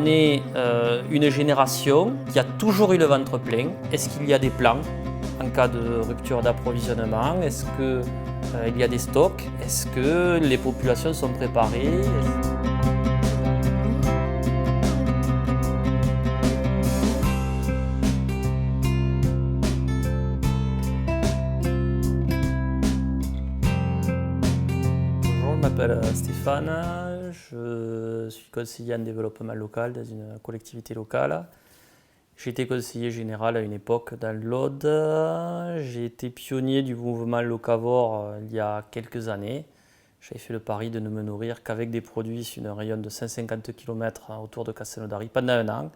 On est une génération qui a toujours eu le ventre plein. Est-ce qu'il y a des plans en cas de rupture d'approvisionnement? Est-ce qu'il y a des stocks? Est-ce que les populations sont préparées? Bonjour, je m'appelle Stéphane, je suis conseiller en développement local dans une collectivité locale. J'ai été conseiller général à une époque dans l'Aude. J'ai été pionnier du mouvement locavore il y a quelques années. J'avais fait le pari de ne me nourrir qu'avec des produits sur un rayon de 150 km autour de Castelnaudary pendant un an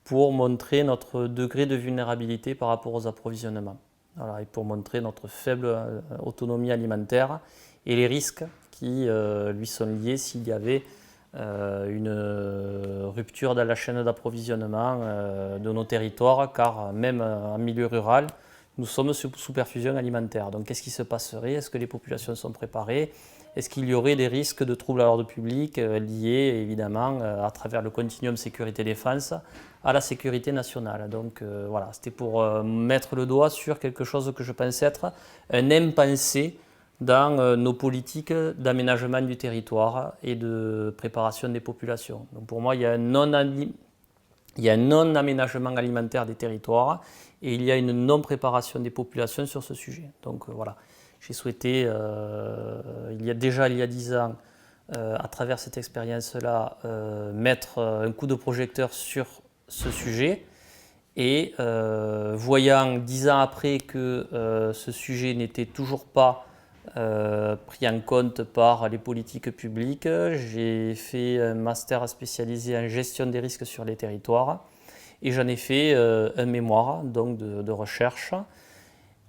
pour montrer notre degré de vulnérabilité par rapport aux approvisionnements. Voilà, et pour montrer notre faible autonomie alimentaire et les risques qui lui sont liés s'il y avait une rupture dans la chaîne d'approvisionnement de nos territoires, car même en milieu rural, nous sommes sous perfusion alimentaire. Donc qu'est-ce qui se passerait? Est-ce que les populations sont préparées? Est-ce qu'il y aurait des risques de troubles à l'ordre public liés évidemment à travers le continuum sécurité-défense à la sécurité nationale? Donc voilà, c'était pour mettre le doigt sur quelque chose que je pense être un impensé dans nos politiques d'aménagement du territoire et de préparation des populations. Donc pour moi, il y a un non-aménagement alimentaire des territoires et il y a une non-préparation des populations sur ce sujet. Donc voilà, j'ai souhaité, il y a 10 ans, à travers cette expérience-là, mettre un coup de projecteur sur ce sujet. Et voyant 10 ans après que ce sujet n'était toujours pas pris en compte par les politiques publiques, j'ai fait un master spécialisé en gestion des risques sur les territoires et j'en ai fait un mémoire donc de recherche.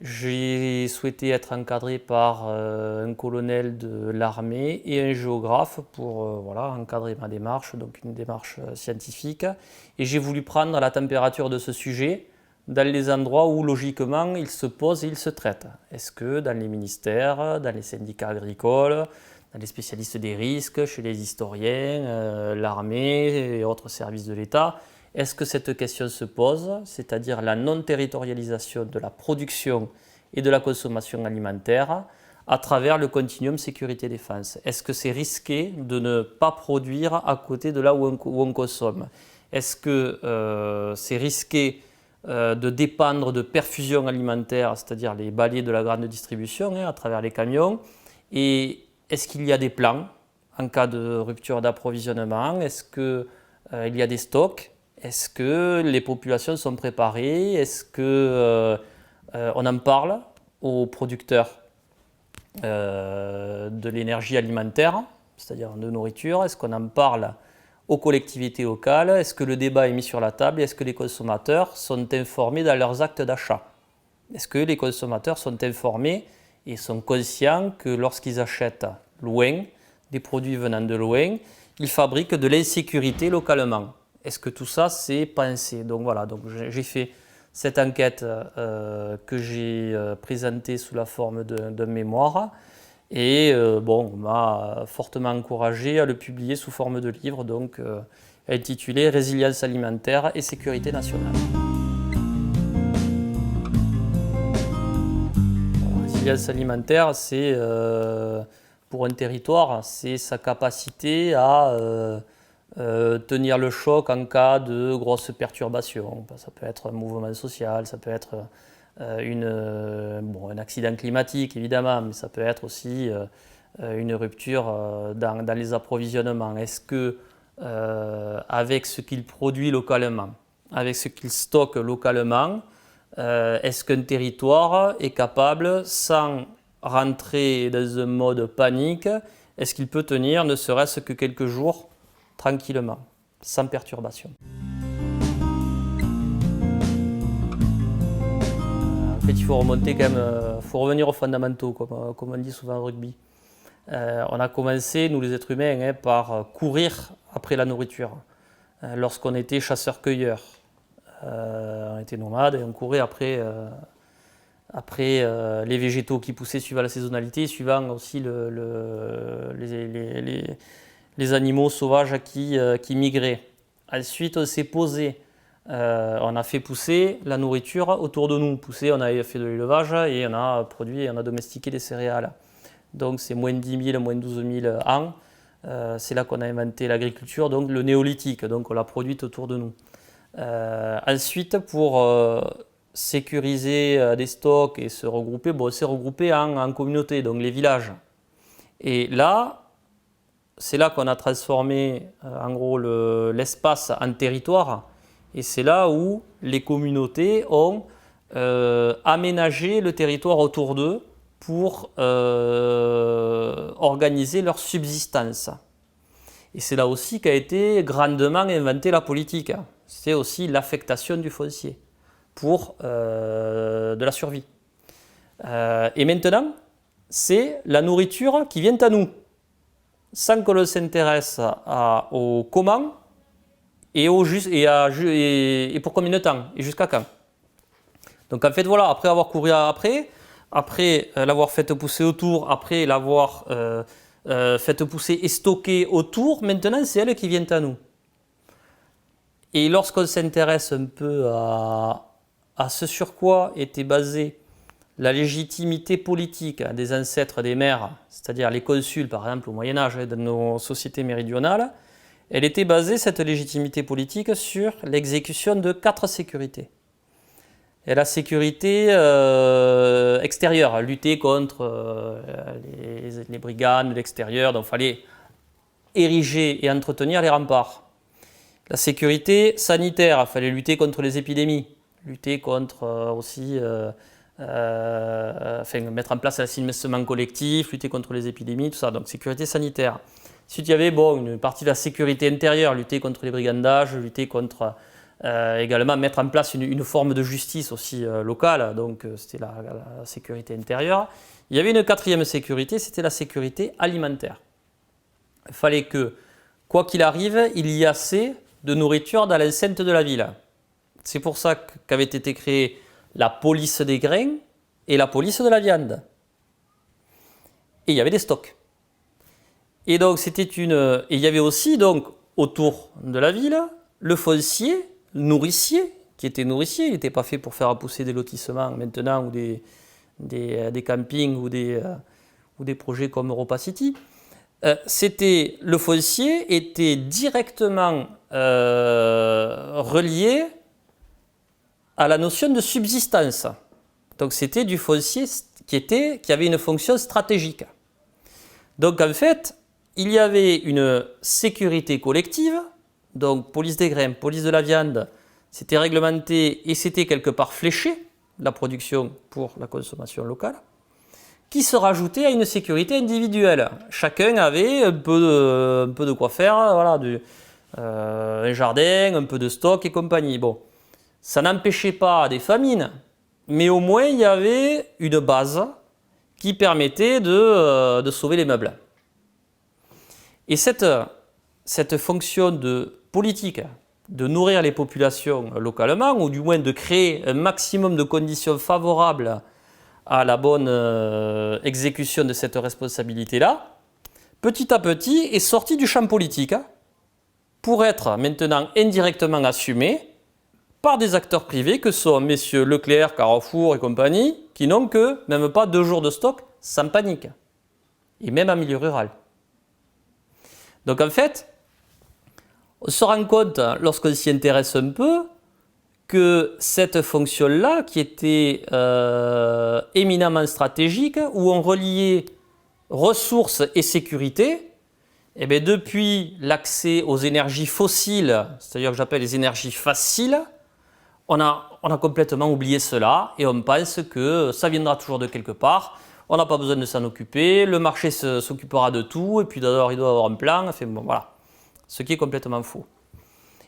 J'ai souhaité être encadré par un colonel de l'armée et un géographe pour voilà, encadrer ma démarche, donc une démarche scientifique. Et j'ai voulu prendre la température de ce sujet dans les endroits où logiquement il se pose et il se traite. Est-ce que dans les ministères, dans les syndicats agricoles, dans les spécialistes des risques, chez les historiens, l'armée et autres services de l'État, est-ce que cette question se pose, c'est-à-dire la non-territorialisation de la production et de la consommation alimentaire à travers le continuum sécurité-défense? Est-ce que c'est risqué de ne pas produire à côté de là où on consomme? Est-ce que c'est risqué de dépendre de perfusion alimentaire, c'est-à-dire les balais de la grande distribution à travers les camions? Et est-ce qu'il y a des plans en cas de rupture d'approvisionnement? Est-ce qu'il y a des stocks? Est-ce que les populations sont préparées? Est-ce qu'on en parle aux producteurs de l'énergie alimentaire, c'est-à-dire de nourriture? Est-ce qu'on en parle aux collectivités locales? Est-ce que le débat est mis sur la table? Est-ce que les consommateurs sont informés dans leurs actes d'achat? Est-ce que les consommateurs sont informés et sont conscients que lorsqu'ils achètent loin, des produits venant de loin, ils fabriquent de l'insécurité localement? Est-ce que tout ça c'est pensé? Donc voilà, donc j'ai fait cette enquête que j'ai présentée sous la forme d'un mémoire. Et bon, on m'a fortement encouragé à le publier sous forme de livre, donc intitulé Résilience alimentaire et sécurité nationale. Résilience alimentaire, c'est pour un territoire, c'est sa capacité à tenir le choc en cas de grosses perturbations. Ça peut être un mouvement social, ça peut être un accident climatique évidemment, mais ça peut être aussi une rupture dans les approvisionnements. Est-ce que avec ce qu'il produit localement, avec ce qu'il stocke localement, est-ce qu'un territoire est capable, sans rentrer dans un mode panique, est-ce qu'il peut tenir ne serait-ce que quelques jours tranquillement, sans perturbation? En fait, il faut remonter quand même, faut revenir aux fondamentaux, comme on dit souvent au rugby. On a commencé, nous les êtres humains, par courir après la nourriture. Lorsqu'on était chasseurs-cueilleurs, on était nomades et on courait après les végétaux qui poussaient suivant la saisonnalité, suivant aussi les animaux sauvages qui migraient. Ensuite, on s'est posé, on a fait pousser la nourriture autour de nous. Pousser, on a fait de l'élevage et on a produit, on a domestiqué des céréales. Donc c'est moins 10 000, moins 12 000 ans. C'est là qu'on a inventé l'agriculture, donc le néolithique. Donc on l'a produite autour de nous. Ensuite, pour sécuriser des stocks et se regrouper, bon, on s'est regroupé en communauté, donc les villages. Et là, c'est là qu'on a transformé en gros l'espace en territoire. Et c'est là où les communautés ont aménagé le territoire autour d'eux pour organiser leur subsistance. Et c'est là aussi qu'a été grandement inventée la politique. C'est aussi l'affectation du foncier pour de la survie. Et maintenant, c'est la nourriture qui vient à nous, sans que l'on s'intéresse au comment et pour combien de temps et jusqu'à quand. Donc en fait voilà, après avoir couru après l'avoir fait pousser autour, après l'avoir fait pousser et stocker autour, maintenant c'est elle qui vient à nous. Et lorsqu'on s'intéresse un peu à ce sur quoi était basée la légitimité politique des ancêtres des maires, c'est-à-dire les consuls par exemple au Moyen-Âge dans nos sociétés méridionales, elle était basée, cette légitimité politique, sur l'exécution de 4 sécurités. Et la sécurité extérieure, lutter contre les brigands de l'extérieur, donc il fallait ériger et entretenir les remparts. La sécurité sanitaire, il fallait lutter contre les épidémies, lutter contre aussi, mettre en place l'assainissement collectif, lutter contre les épidémies, tout ça, donc sécurité sanitaire. Ensuite, il y avait une partie de la sécurité intérieure, lutter contre les brigandages, lutter contre... également mettre en place une forme de justice aussi locale, donc c'était la sécurité intérieure. Il y avait une 4e sécurité, c'était la sécurité alimentaire. Il fallait que, quoi qu'il arrive, il y ait assez de nourriture dans l'enceinte de la ville. C'est pour ça qu'avait été créée la police des grains et la police de la viande. Et il y avait des stocks. Et donc il y avait aussi donc autour de la ville le foncier nourricier, qui était nourricier, il n'était pas fait pour faire pousser des lotissements maintenant ou des campings ou des projets comme Europa City. Le foncier était directement relié à la notion de subsistance. Donc c'était du foncier qui avait une fonction stratégique. Donc en fait, il y avait une sécurité collective. Donc, police des grains, police de la viande, c'était réglementé et c'était quelque part fléché, la production pour la consommation locale, qui se rajoutait à une sécurité individuelle. Chacun avait un peu de quoi faire, voilà, un jardin, un peu de stock et compagnie. Bon, ça n'empêchait pas des famines, mais au moins il y avait une base qui permettait de sauver les meubles. Et cette fonction de politique, de nourrir les populations localement, ou du moins de créer un maximum de conditions favorables à la bonne exécution de cette responsabilité-là, petit à petit est sortie du champ politique pour être maintenant indirectement assumée par des acteurs privés que sont messieurs Leclerc, Carrefour et compagnie, qui n'ont que même pas 2 jours de stock sans panique, et même en milieu rural. Donc en fait, on se rend compte, lorsqu'on s'y intéresse un peu, que cette fonction-là, qui était éminemment stratégique, où on reliait ressources et sécurité, eh bien, depuis l'accès aux énergies fossiles, c'est-à-dire que j'appelle les énergies faciles, on a complètement oublié cela et on pense que ça viendra toujours de quelque part. On n'a pas besoin de s'en occuper, le marché s'occupera de tout, et puis d'abord il doit avoir un plan, enfin bon voilà. Ce qui est complètement faux.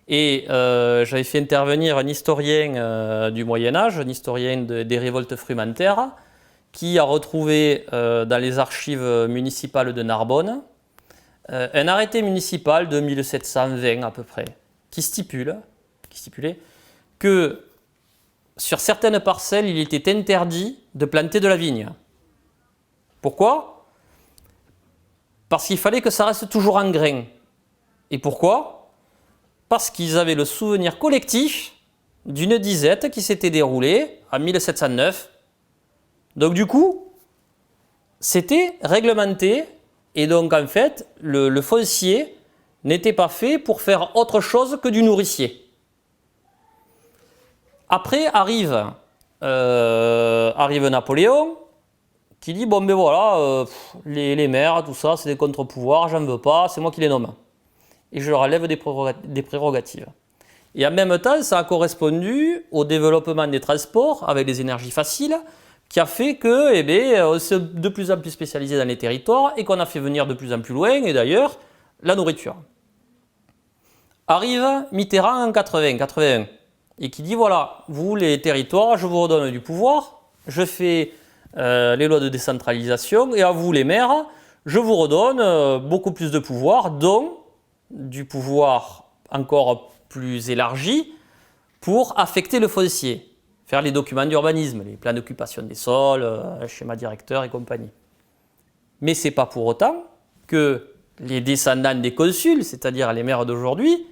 Et j'avais fait intervenir un historien du Moyen-Âge, un historien des révoltes frumentaires, qui a retrouvé dans les archives municipales de Narbonne un arrêté municipal de 1720 à peu près, qui stipulait que sur certaines parcelles, il était interdit de planter de la vigne. Pourquoi ? Parce qu'il fallait que ça reste toujours en grain. Et pourquoi ? parce qu'ils avaient le souvenir collectif d'une disette qui s'était déroulée en 1709. Donc du coup, c'était réglementé, et donc en fait, le foncier n'était pas fait pour faire autre chose que du nourricier. Après arrive Napoléon, qui dit, bon ben voilà, les maires, tout ça, c'est des contre-pouvoirs, j'en veux pas, c'est moi qui les nomme. Et je leur enlève des prérogatives. Et en même temps, ça a correspondu au développement des transports avec les énergies faciles, qui a fait que, on s'est de plus en plus spécialisé dans les territoires et qu'on a fait venir de plus en plus loin, et d'ailleurs, la nourriture. Arrive Mitterrand en 81, et qui dit, voilà, vous les territoires, je vous redonne du pouvoir, je fais les lois de décentralisation, et à vous les maires, je vous redonne beaucoup plus de pouvoir, dont du pouvoir encore plus élargi pour affecter le foncier, faire les documents d'urbanisme, les plans d'occupation des sols, schéma directeur et compagnie. Mais ce n'est pas pour autant que les descendants des consuls, c'est-à-dire les maires d'aujourd'hui,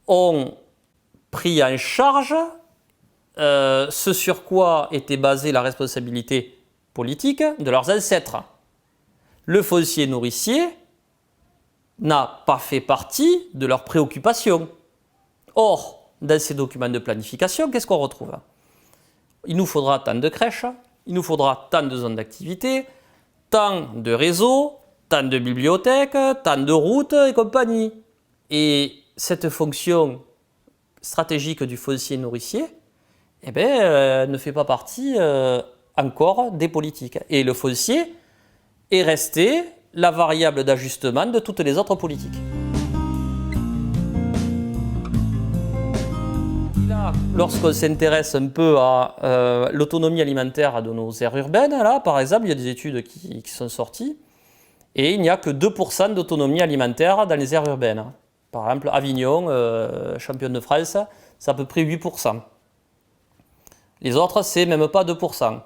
ont pris en charge ce sur quoi était basée la responsabilité politique de leurs ancêtres. Le foncier nourricier n'a pas fait partie de leurs préoccupations. Or, dans ces documents de planification, qu'est-ce qu'on retrouve? Il nous faudra tant de crèches, il nous faudra tant de zones d'activité, tant de réseaux, tant de bibliothèques, tant de routes et compagnie. Et cette fonction stratégique du foncier nourricier, ne fait pas partie encore des politiques. Et le foncier est resté la variable d'ajustement de toutes les autres politiques. Là, lorsqu'on s'intéresse un peu à l'autonomie alimentaire de nos aires urbaines, là, par exemple, il y a des études qui sont sorties, et il n'y a que 2% d'autonomie alimentaire dans les aires urbaines. Par exemple, Avignon, championne de France, c'est à peu près 8%. Les autres, c'est même pas 2%.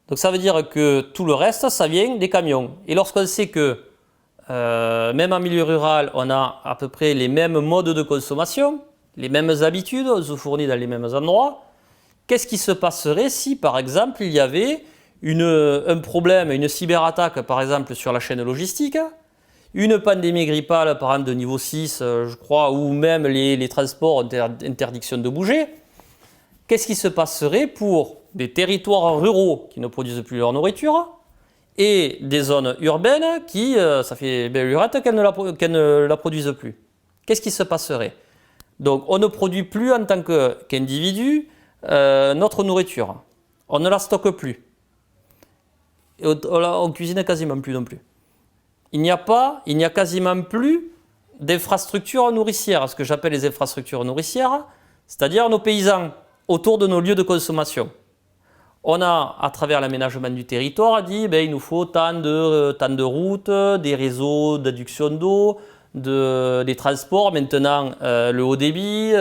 Donc ça veut dire que tout le reste, ça vient des camions. Et lorsqu'on sait que, même en milieu rural, on a à peu près les mêmes modes de consommation, les mêmes habitudes, on se fournit dans les mêmes endroits, qu'est-ce qui se passerait si, par exemple, il y avait un problème, une cyberattaque, par exemple, sur la chaîne logistique, une pandémie grippale, par exemple, de niveau 6, je crois, ou même les transports ont interdiction de bouger? Qu'est-ce qui se passerait pour des territoires ruraux qui ne produisent plus leur nourriture et des zones urbaines qui, ça fait belle lurette qu'elles ne la produisent plus? Qu'est-ce qui se passerait? Donc on ne produit plus en tant qu'individu notre nourriture. On ne la stocke plus. Et on cuisine quasiment plus non plus. Il n'y a quasiment plus d'infrastructures nourricières, ce que j'appelle les infrastructures nourricières, c'est-à-dire nos paysans autour de nos lieux de consommation. On a, à travers l'aménagement du territoire, dit il nous faut tant de routes, des réseaux d'adduction d'eau, des transports, maintenant le haut débit,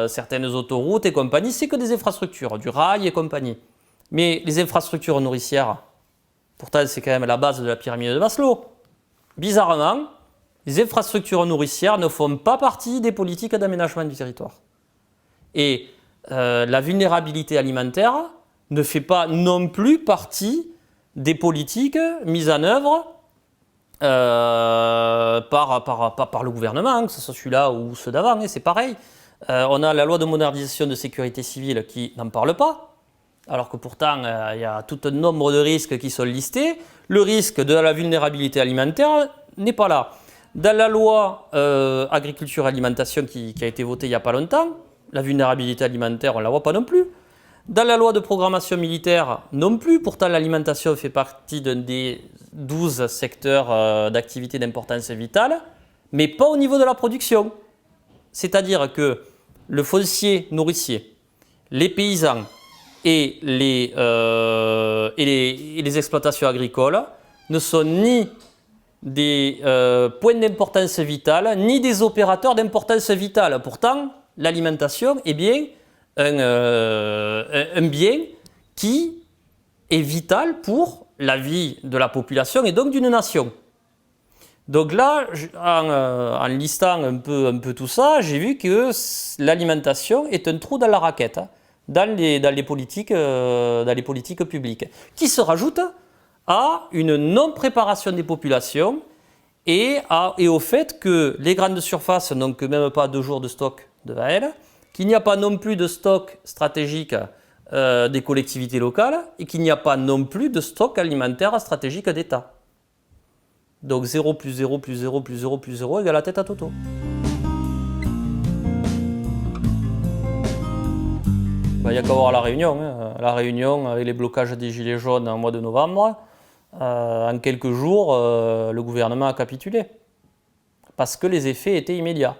certaines autoroutes et compagnie, c'est que des infrastructures, du rail et compagnie. Mais les infrastructures nourricières, pourtant c'est quand même la base de la pyramide de Maslow. Bizarrement, les infrastructures nourricières ne font pas partie des politiques d'aménagement du territoire. Et la vulnérabilité alimentaire ne fait pas non plus partie des politiques mises en œuvre par le gouvernement, que ce soit celui-là ou ceux d'avant, c'est pareil. On a la loi de modernisation de sécurité civile qui n'en parle pas, alors que pourtant il y a tout un nombre de risques qui sont listés. Le risque de la vulnérabilité alimentaire n'est pas là. Dans la loi agriculture et alimentation qui a été votée il n'y a pas longtemps, la vulnérabilité alimentaire, on ne la voit pas non plus. Dans la loi de programmation militaire, non plus. Pourtant, l'alimentation fait partie d'un des 12 secteurs d'activité d'importance vitale, mais pas au niveau de la production. C'est-à-dire que le foncier nourricier, les paysans et les exploitations agricoles ne sont ni des points d'importance vitale, ni des opérateurs d'importance vitale. Pourtant, l'alimentation est bien un bien qui est vital pour la vie de la population et donc d'une nation. Donc là, en listant un peu tout ça, j'ai vu que l'alimentation est un trou dans la raquette, hein, dans les politiques publiques, qui se rajoute à une non-préparation des populations et au fait que les grandes surfaces n'ont que même pas 2 jours de stock devant elles, qu'il n'y a pas non plus de stock stratégique des collectivités locales et qu'il n'y a pas non plus de stock alimentaire stratégique d'État. Donc 0 plus 0 plus 0 plus 0 plus 0 égale la tête à Toto. Il n'y a qu'à voir la Réunion. Hein. La Réunion, avec les blocages des Gilets jaunes en mois de novembre, en quelques jours, le gouvernement a capitulé. Parce que les effets étaient immédiats.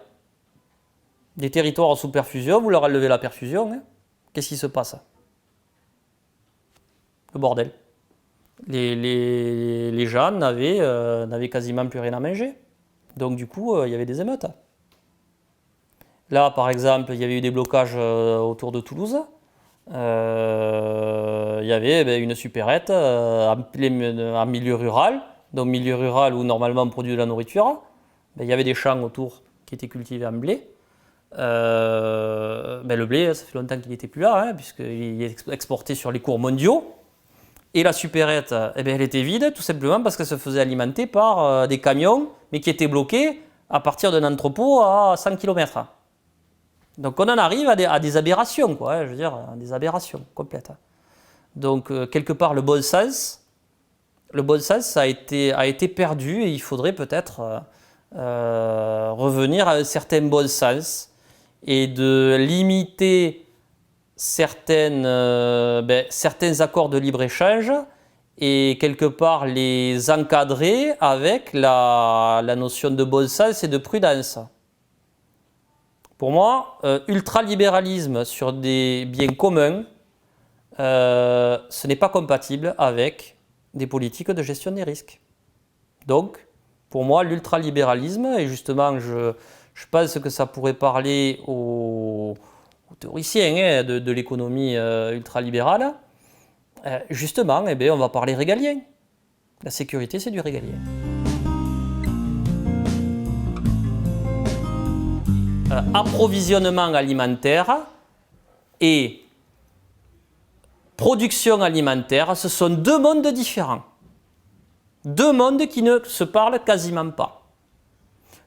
Des territoires sous perfusion, vous leur enlevez la perfusion, hein. Qu'est-ce qui se passe? Le bordel. Les gens n'avaient quasiment plus rien à manger. Donc du coup, il y avait des émeutes. Là, par exemple, il y avait eu des blocages autour de Toulouse. Il y avait une supérette en milieu rural. Donc milieu rural où normalement on produit de la nourriture. Il y avait des champs autour qui étaient cultivés en blé. Le blé, ça fait longtemps qu'il n'était plus là, hein, puisqu'il est exporté sur les cours mondiaux. Et la supérette, elle était vide, tout simplement parce qu'elle se faisait alimenter par des camions, mais qui étaient bloqués à partir d'un entrepôt à 100 km. Donc on en arrive à des aberrations, quoi, hein, je veux dire, des aberrations complètes. Donc quelque part, le bon sens a été perdu et il faudrait peut-être revenir à un certain bon sens et de limiter certains accords de libre-échange et quelque part les encadrer avec la notion de bon sens et de prudence. Pour moi, ultralibéralisme sur des biens communs, ce n'est pas compatible avec des politiques de gestion des risques. Donc, pour moi, l'ultralibéralisme, et justement, je pense que ça pourrait parler aux théoriciens de l'économie ultralibérale, justement, on va parler régalien. La sécurité, c'est du régalien. Approvisionnement alimentaire et production alimentaire, ce sont 2 mondes différents. 2 mondes qui ne se parlent quasiment pas.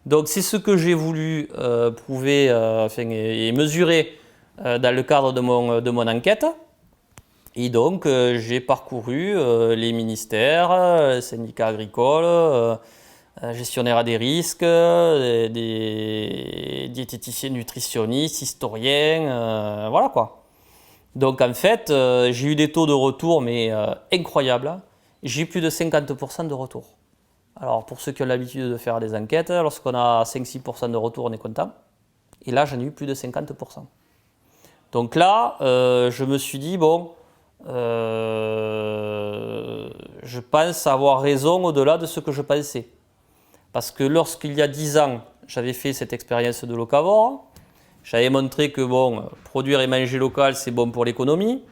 Donc c'est ce que j'ai voulu prouver et mesurer dans le cadre de mon enquête. Et donc j'ai parcouru les ministères, syndicats agricoles, gestionnaires des risques, des diététiciens nutritionnistes, historiens, voilà quoi. Donc en fait, j'ai eu des taux de retour mais incroyables. J'ai eu plus de 50% de retour. Alors pour ceux qui ont l'habitude de faire des enquêtes, lorsqu'on a 5-6% de retour, on est content. Et là, j'en ai eu plus de 50%. Donc là, je me suis dit, je pense avoir raison au-delà de ce que je pensais. Parce que lorsqu'il y a 10 ans, j'avais fait cette expérience de locavore, j'avais montré que produire et manger local, c'est bon pour l'économie,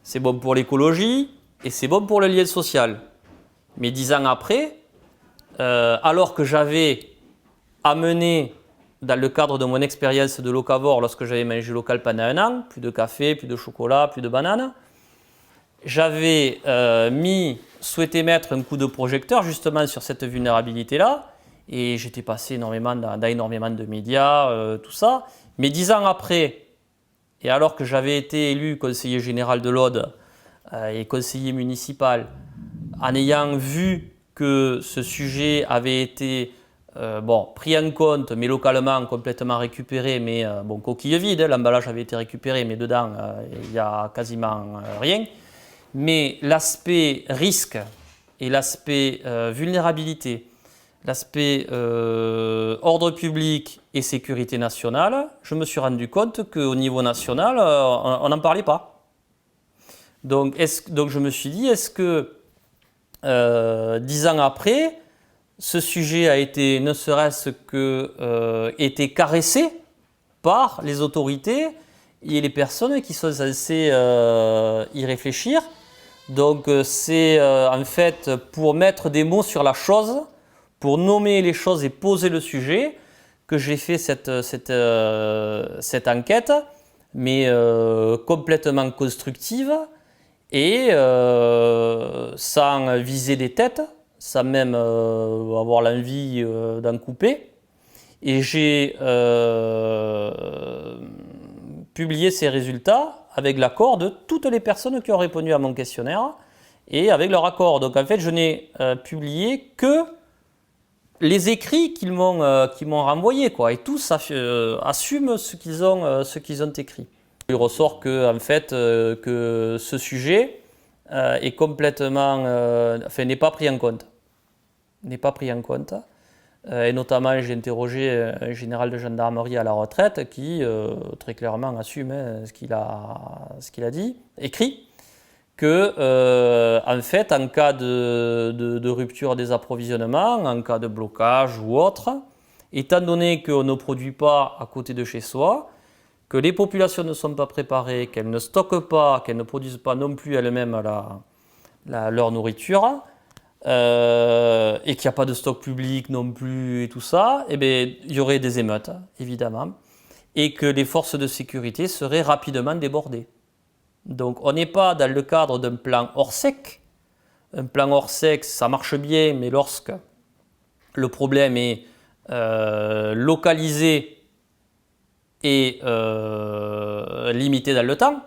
c'est bon pour l'écologie et c'est bon pour le lien social. Mais 10 ans après, alors que j'avais amené, dans le cadre de mon expérience de locavore, lorsque j'avais mangé local pendant 1 an, plus de café, plus de chocolat, plus de bananes, j'avais souhaité mettre un coup de projecteur justement sur cette vulnérabilité-là, et j'étais passé énormément dans énormément de médias, tout ça. Mais 10 ans après, et alors que j'avais été élu conseiller général de l'Aude et conseiller municipal, en ayant vu que ce sujet avait été pris en compte, mais localement complètement récupéré, mais coquille vide, l'emballage avait été récupéré, mais dedans, il n'y a quasiment rien. Mais l'aspect risque et l'aspect vulnérabilité, l'aspect ordre public et sécurité nationale, je me suis rendu compte qu'au niveau national, on n'en parlait pas. Donc je me suis dit, est-ce que 10 ans après, ce sujet a été ne serait-ce que été caressé par les autorités et les personnes qui sont censées y réfléchir. Donc c'est en fait pour mettre des mots sur la chose, pour nommer les choses et poser le sujet, que j'ai fait cette enquête, mais complètement constructive et sans viser des têtes, sans même avoir l'envie d'en couper. Et j'ai publié ces résultats avec l'accord de toutes les personnes qui ont répondu à mon questionnaire et avec leur accord. Donc en fait, je n'ai publié que les écrits qu'ils m'ont renvoyés, quoi, et tous assument ce qu'ils ont écrit. Il ressort que en fait que ce sujet est complètement, n'est pas pris en compte, et notamment j'ai interrogé un général de gendarmerie à la retraite qui très clairement assume ce qu'il a dit, écrit. Que, en fait, en cas de rupture des approvisionnements, en cas de blocage ou autre, étant donné qu'on ne produit pas à côté de chez soi, que les populations ne sont pas préparées, qu'elles ne stockent pas, qu'elles ne produisent pas non plus elles-mêmes leur nourriture, et qu'il n'y a pas de stock public non plus et tout ça, eh bien, il y aurait des émeutes, évidemment, et que les forces de sécurité seraient rapidement débordées. Donc on n'est pas dans le cadre d'un plan Orsec. Un plan Orsec, ça marche bien, mais lorsque le problème est localisé et limité dans le temps.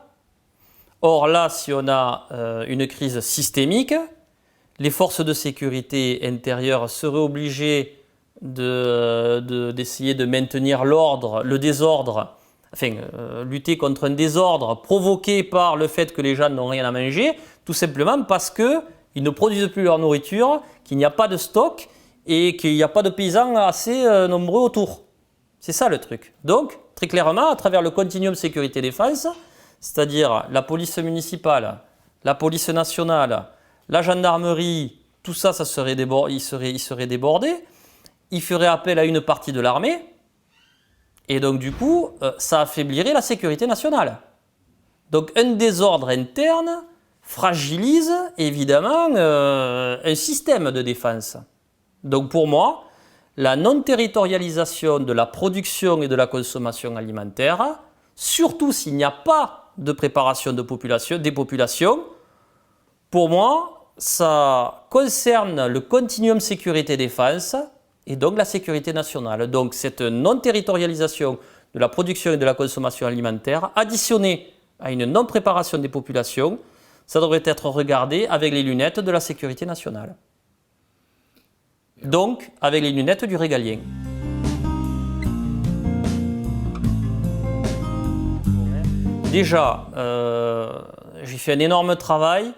Or là, si on a une crise systémique, les forces de sécurité intérieure seraient obligées d'essayer de maintenir l'ordre, le désordre, lutter contre un désordre provoqué par le fait que les gens n'ont rien à manger, tout simplement parce qu'ils ne produisent plus leur nourriture, qu'il n'y a pas de stock et qu'il n'y a pas de paysans assez nombreux autour. C'est ça le truc. Donc, très clairement, à travers le continuum sécurité-défense, c'est-à-dire la police municipale, la police nationale, la gendarmerie, tout ça, il serait débordé. Il ferait appel à une partie de l'armée. Et donc du coup, ça affaiblirait la sécurité nationale. Donc un désordre interne fragilise évidemment un système de défense. Donc pour moi, la non-territorialisation de la production et de la consommation alimentaire, surtout s'il n'y a pas de préparation des populations, pour moi, ça concerne le continuum sécurité-défense et donc la sécurité nationale. Donc cette non-territorialisation de la production et de la consommation alimentaire, additionnée à une non-préparation des populations, ça devrait être regardé avec les lunettes de la sécurité nationale. Donc avec les lunettes du régalien. Déjà, j'ai fait un énorme travail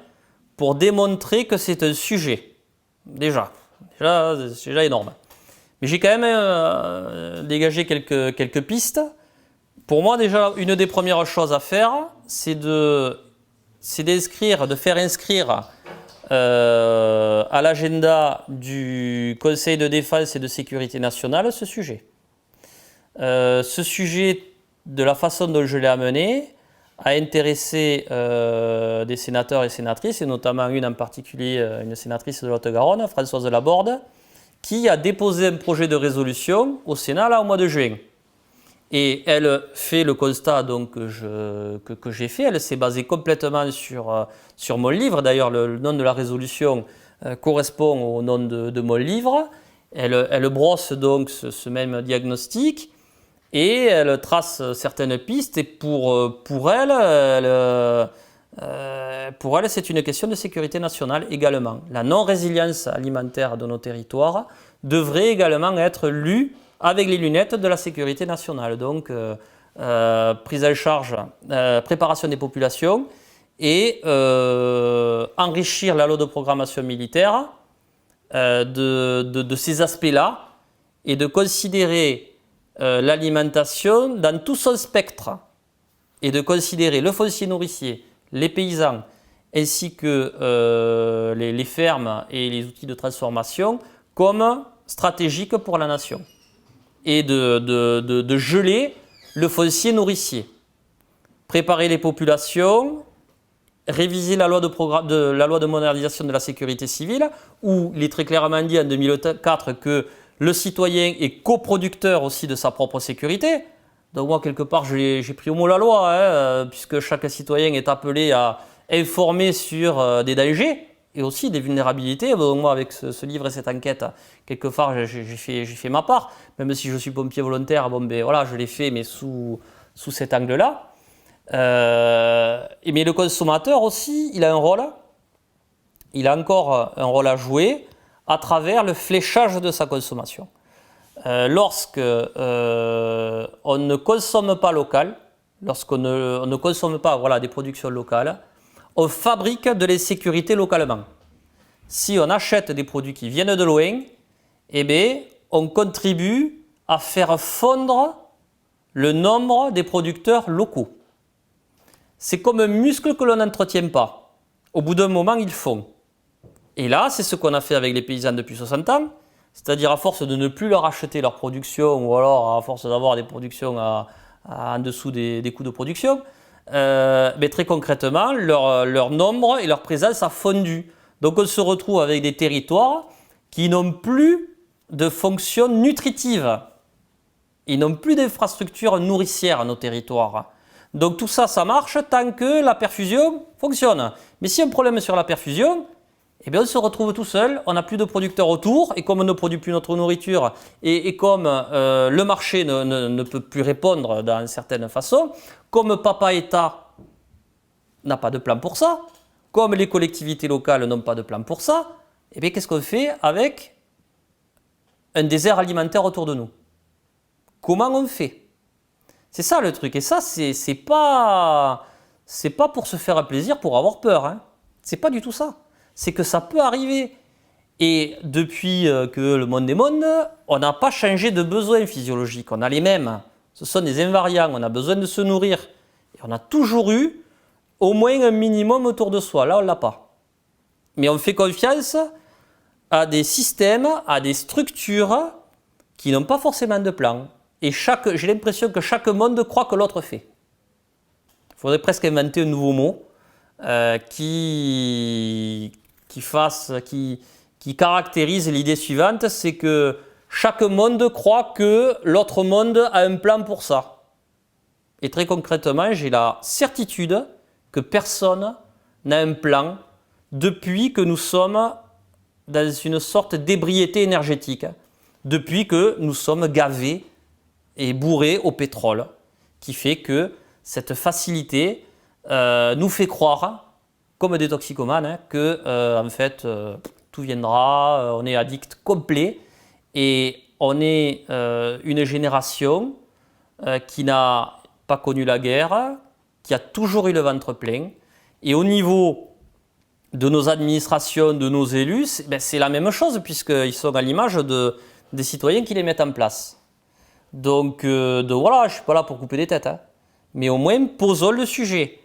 pour démontrer que c'est un sujet. Déjà, c'est déjà énorme. Mais j'ai quand même dégagé quelques pistes. Pour moi, déjà, une des premières choses à faire, c'est de faire inscrire à l'agenda du Conseil de défense et de sécurité nationale ce sujet. Ce sujet, de la façon dont je l'ai amené, a intéressé des sénateurs et sénatrices, et notamment une en particulier, une sénatrice de Lot-et-Garonne, Françoise Laborde, qui a déposé un projet de résolution au Sénat là, au mois de juin. Et elle fait le constat donc, que j'ai fait. Elle s'est basée complètement sur mon livre. D'ailleurs, le nom de la résolution correspond au nom de mon livre. Elle brosse donc ce même diagnostic et elle trace certaines pistes. Et pour elle, c'est une question de sécurité nationale également. La non-résilience alimentaire de nos territoires devrait également être lue avec les lunettes de la sécurité nationale. Donc, prise en charge, préparation des populations et enrichir la loi de programmation militaire de ces aspects-là et de considérer l'alimentation dans tout son spectre et de considérer le foncier nourricier, les paysans ainsi que les fermes et les outils de transformation comme stratégiques pour la nation. Et de geler le foncier nourricier. Préparer les populations réviser la loi de modernisation de la sécurité civile, où il est très clairement dit en 2004 que le citoyen est coproducteur aussi de sa propre sécurité. Donc moi, quelque part, j'ai pris au mot la loi, hein, puisque chaque citoyen est appelé à informer sur des dangers et aussi des vulnérabilités. Donc moi, avec ce livre et cette enquête, quelque part, j'ai fait ma part. Même si je suis pompier volontaire, bon, ben, voilà, je l'ai fait, mais sous cet angle-là. Mais le consommateur aussi, il a un rôle. Il a encore un rôle à jouer à travers le fléchage de sa consommation. Lorsque on ne consomme pas local, lorsqu'on ne consomme pas des productions locales, on fabrique de l'insécurité localement. Si on achète des produits qui viennent de loin, eh bien, on contribue à faire fondre le nombre des producteurs locaux. C'est comme un muscle que l'on n'entretient pas. Au bout d'un moment, ils fond. Et là, c'est ce qu'on a fait avec les paysans depuis 60 ans. C'est-à-dire à force de ne plus leur acheter leur production ou alors à force d'avoir des productions en dessous des coûts de production, mais très concrètement, leur nombre et leur présence a fondu. Donc on se retrouve avec des territoires qui n'ont plus de fonction nutritive. Ils n'ont plus d'infrastructures nourricières, nos territoires. Donc tout ça, ça marche tant que la perfusion fonctionne. Mais s'il y a un problème sur la perfusion, eh bien on se retrouve tout seul, on n'a plus de producteurs autour, et comme on ne produit plus notre nourriture, et comme le marché ne peut plus répondre d'une certaine façon, comme Papa État n'a pas de plan pour ça, comme les collectivités locales n'ont pas de plan pour ça, eh bien qu'est-ce qu'on fait avec un désert alimentaire autour de nous? Comment on fait? C'est ça le truc, et ça c'est pas pour se faire plaisir, pour avoir peur, hein. C'est pas du tout ça. C'est que ça peut arriver. Et depuis que le monde est monde, on n'a pas changé de besoins physiologiques. On a les mêmes. Ce sont des invariants. On a besoin de se nourrir. Et on a toujours eu au moins un minimum autour de soi. Là, on ne l'a pas. Mais on fait confiance à des systèmes, à des structures qui n'ont pas forcément de plan. Et j'ai l'impression que chaque monde croit que l'autre fait. Il faudrait presque inventer un nouveau mot qui caractérise l'idée suivante, c'est que chaque monde croit que l'autre monde a un plan pour ça. Et très concrètement, j'ai la certitude que personne n'a un plan depuis que nous sommes dans une sorte d'ébriété énergétique, depuis que nous sommes gavés et bourrés au pétrole, qui fait que cette facilité nous fait croire, comme des toxicomanes, que en fait tout viendra, on est addict complet et on est une génération qui n'a pas connu la guerre, qui a toujours eu le ventre plein, et au niveau de nos administrations, de nos élus, c'est la même chose puisqu'ils sont à l'image des citoyens qui les mettent en place. Donc voilà, je ne suis pas là pour couper des têtes, hein, mais au moins posons le sujet.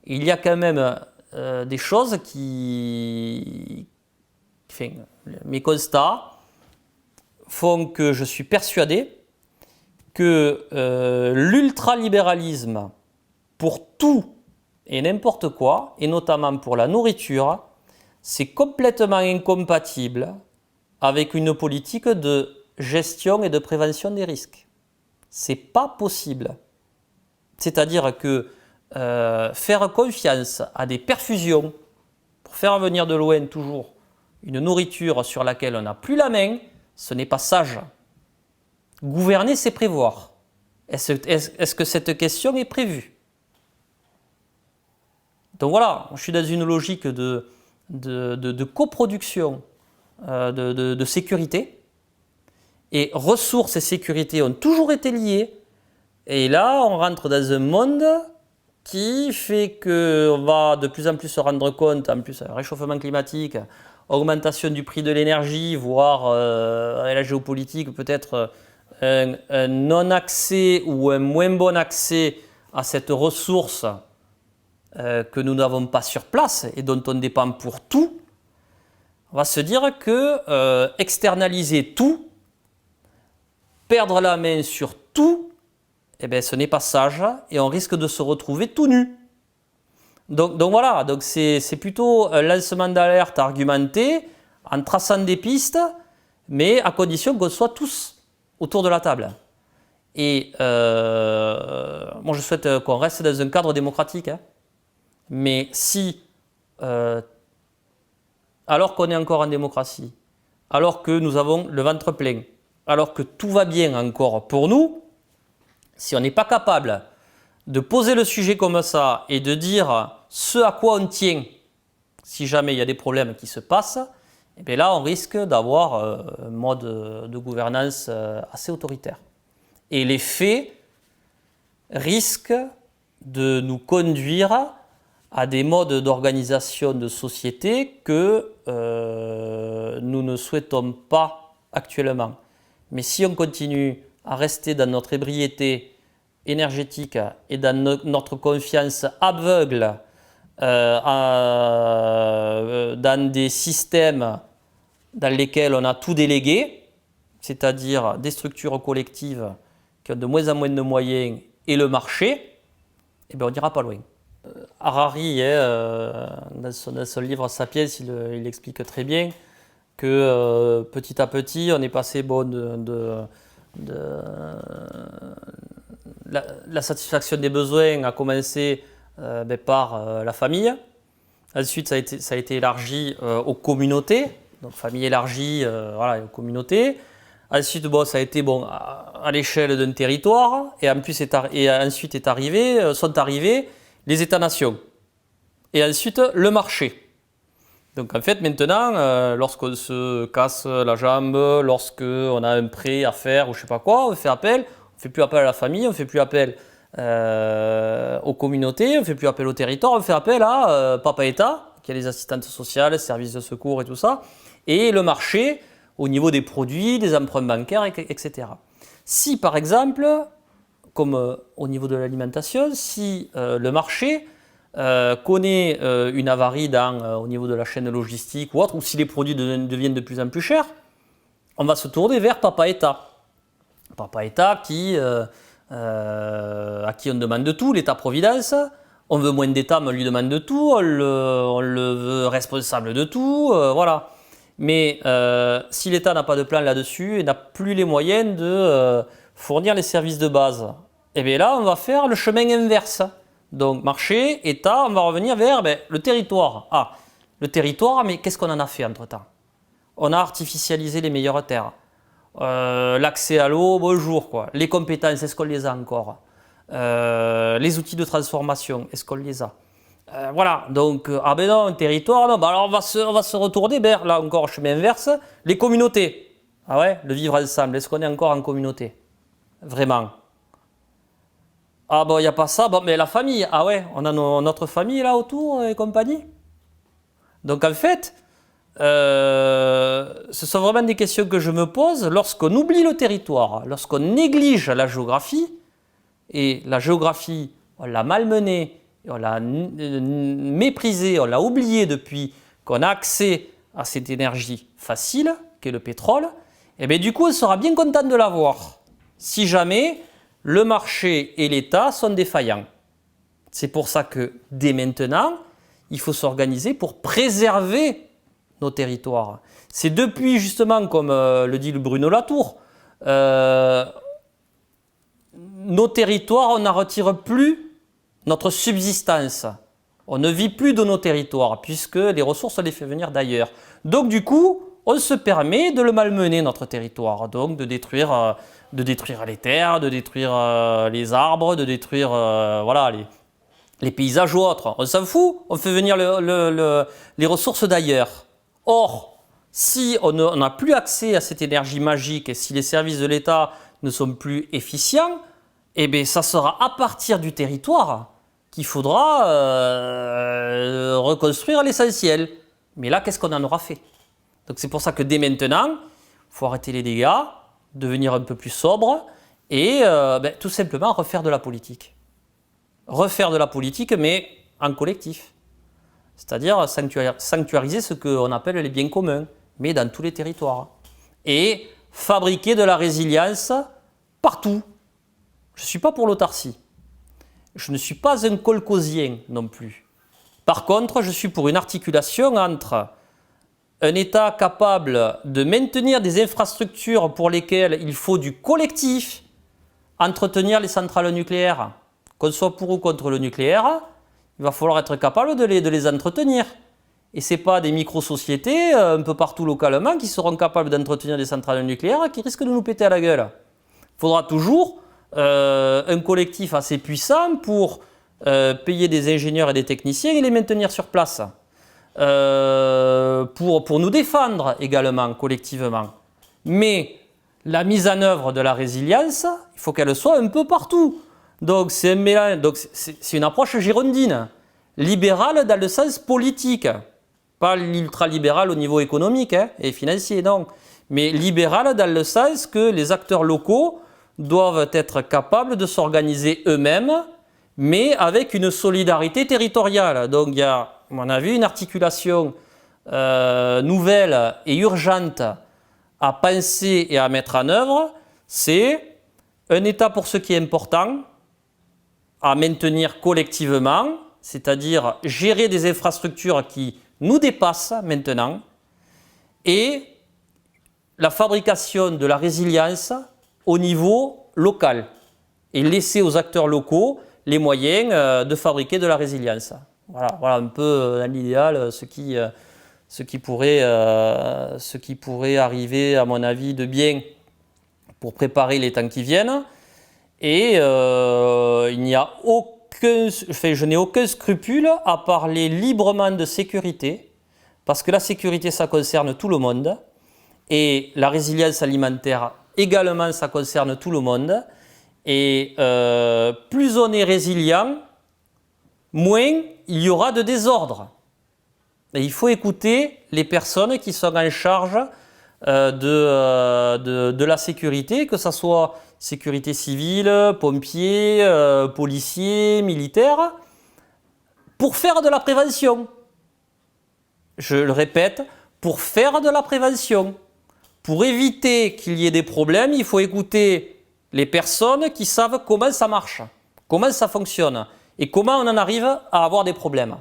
Il y a quand même des choses mes constats font que je suis persuadé que l'ultralibéralisme pour tout et n'importe quoi, et notamment pour la nourriture, c'est complètement incompatible avec une politique de gestion et de prévention des risques. C'est pas possible. C'est-à-dire que faire confiance à des perfusions pour faire venir de loin toujours une nourriture sur laquelle on n'a plus la main, ce n'est pas sage. Gouverner, c'est prévoir. Est-ce que cette question est prévue? Donc voilà, je suis dans une logique de coproduction de sécurité. Et ressources et sécurité ont toujours été liées. Et là, on rentre dans un monde qui fait qu'on va de plus en plus se rendre compte, en plus, réchauffement climatique, augmentation du prix de l'énergie, voire avec la géopolitique, peut-être un non-accès ou un moins bon accès à cette ressource que nous n'avons pas sur place et dont on dépend pour tout. On va se dire que externaliser tout, perdre la main sur tout, eh bien, ce n'est pas sage et on risque de se retrouver tout nu. Donc voilà, donc c'est plutôt un lancement d'alerte argumenté en traçant des pistes, mais à condition qu'on soit tous autour de la table. Et moi je souhaite qu'on reste dans un cadre démocratique, hein. Mais si, alors qu'on est encore en démocratie, alors que nous avons le ventre plein, alors que tout va bien encore pour nous, si on n'est pas capable de poser le sujet comme ça et de dire ce à quoi on tient si jamais il y a des problèmes qui se passent, et bien là on risque d'avoir un mode de gouvernance assez autoritaire. Et les faits risquent de nous conduire à des modes d'organisation de société que nous ne souhaitons pas actuellement. Mais si on continue à rester dans notre ébriété énergétique et dans notre confiance aveugle dans des systèmes dans lesquels on a tout délégué, c'est-à-dire des structures collectives qui ont de moins en moins de moyens et le marché, eh bien on n'ira pas loin. Harari, dans son livre Sapiens, il explique très bien que petit à petit, on est passé la satisfaction des besoins a commencé par la famille. Ensuite, ça a été élargi aux communautés, donc famille élargie, voilà, aux communautés. Ensuite, ça a été à l'échelle d'un territoire, et ensuite sont arrivés les États-nations. Et ensuite, le marché. Donc en fait, maintenant, lorsqu'on se casse la jambe, lorsqu'on a un prêt à faire ou je sais pas quoi, on fait appel. On ne fait plus appel à la famille, on ne fait plus appel aux communautés, on ne fait plus appel au territoire, on fait appel à Papa État, qui a les assistantes sociales, services de secours et tout ça, et le marché au niveau des produits, des emprunts bancaires, etc. Si par exemple, comme au niveau de l'alimentation, si le marché connaît une avarie au niveau de la chaîne logistique ou autre, ou si les produits deviennent de plus en plus chers, on va se tourner vers Papa État. Papa État à qui on demande de tout, l'État-providence. On veut moins d'État, mais on lui demande de tout, on le veut responsable de tout, voilà. Mais si l'État n'a pas de plan là-dessus et n'a plus les moyens de fournir les services de base, et bien là, on va faire le chemin inverse. Donc marché, État, on va revenir vers le territoire. Ah, le territoire, mais qu'est-ce qu'on en a fait entre-temps? On a artificialisé les meilleures terres. L'accès à l'eau, bonjour quoi. Les compétences, est-ce qu'on les a encore? Les outils de transformation, est-ce qu'on les a? Voilà, donc, ah ben non, un territoire, non, alors on va se retourner vers, là encore, chemin inverse, les communautés. Ah ouais, le vivre ensemble, est-ce qu'on est encore en communauté? Vraiment? Ah bon, il n'y a pas ça, mais la famille, ah ouais, on a notre famille là autour et compagnie. Donc en fait, ce sont vraiment des questions que je me pose lorsqu'on oublie le territoire, lorsqu'on néglige la géographie, et la géographie, on l'a malmenée, on l'a méprisée, on l'a oubliée depuis qu'on a accès à cette énergie facile, qu'est le pétrole, et bien du coup on sera bien content de l'avoir, si jamais le marché et l'État sont défaillants. C'est pour ça que dès maintenant, il faut s'organiser pour préserver nos territoires. C'est depuis justement, comme le dit le Bruno Latour, nos territoires, on n'en retire plus notre subsistance. On ne vit plus de nos territoires puisque les ressources, on les fait venir d'ailleurs. Donc du coup, on se permet de le malmener, notre territoire. Donc de détruire les terres, de détruire les arbres, de détruire voilà, les paysages ou autres. On s'en fout, on fait venir les ressources d'ailleurs. Or, si on n'a plus accès à cette énergie magique et si les services de l'État ne sont plus efficients, eh bien, ça sera à partir du territoire qu'il faudra reconstruire l'essentiel. Mais là, qu'est-ce qu'on en aura fait? Donc c'est pour ça que dès maintenant, il faut arrêter les dégâts, devenir un peu plus sobre et tout simplement refaire de la politique. Refaire de la politique, mais en collectif. C'est-à-dire sanctuariser ce qu'on appelle les biens communs, mais dans tous les territoires. Et fabriquer de la résilience partout. Je ne suis pas pour l'autarcie. Je ne suis pas un kolkhozien non plus. Par contre, je suis pour une articulation entre un État capable de maintenir des infrastructures pour lesquelles il faut du collectif, entretenir les centrales nucléaires, qu'on soit pour ou contre le nucléaire, il va falloir être capable de les entretenir. Et ce n'est pas des micro-sociétés un peu partout localement qui seront capables d'entretenir des centrales nucléaires qui risquent de nous péter à la gueule. Il faudra toujours un collectif assez puissant pour payer des ingénieurs et des techniciens et les maintenir sur place. Pour nous défendre également collectivement. Mais la mise en œuvre de la résilience, il faut qu'elle soit un peu partout. Donc c'est un mélange, donc c'est une approche girondine, libérale dans le sens politique, pas l'ultralibéral au niveau économique et financier, non, mais libérale dans le sens que les acteurs locaux doivent être capables de s'organiser eux-mêmes, mais avec une solidarité territoriale. Donc il y a, à mon avis, une articulation nouvelle et urgente à penser et à mettre en œuvre. C'est un État pour ce qui est important, à maintenir collectivement, c'est-à-dire gérer des infrastructures qui nous dépassent maintenant, et la fabrication de la résilience au niveau local, et laisser aux acteurs locaux les moyens de fabriquer de la résilience. Voilà un peu dans l'idéal ce qui pourrait arriver, à mon avis, de bien pour préparer les temps qui viennent. Et je n'ai aucun scrupule à parler librement de sécurité, parce que la sécurité, ça concerne tout le monde, et la résilience alimentaire également, ça concerne tout le monde. Et plus on est résilient, moins il y aura de désordre. Et il faut écouter les personnes qui sont en charge de la sécurité, que ce soit sécurité civile, pompiers, policiers, militaires, pour faire de la prévention. Je le répète, pour faire de la prévention. Pour éviter qu'il y ait des problèmes, il faut écouter les personnes qui savent comment ça marche, comment ça fonctionne et comment on en arrive à avoir des problèmes.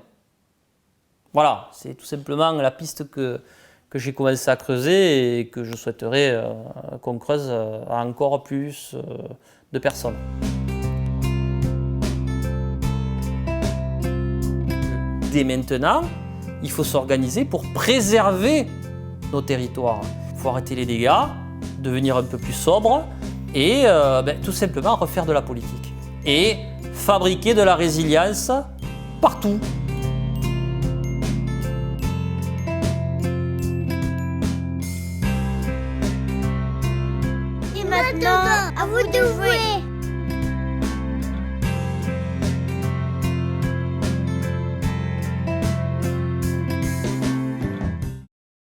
Voilà, c'est tout simplement la piste que j'ai commencé à creuser et que je souhaiterais qu'on creuse à encore plus de personnes. Dès maintenant, il faut s'organiser pour préserver nos territoires. Il faut arrêter les dégâts, devenir un peu plus sobre et tout simplement refaire de la politique. Et fabriquer de la résilience partout. Et maintenant, à vous de jouer!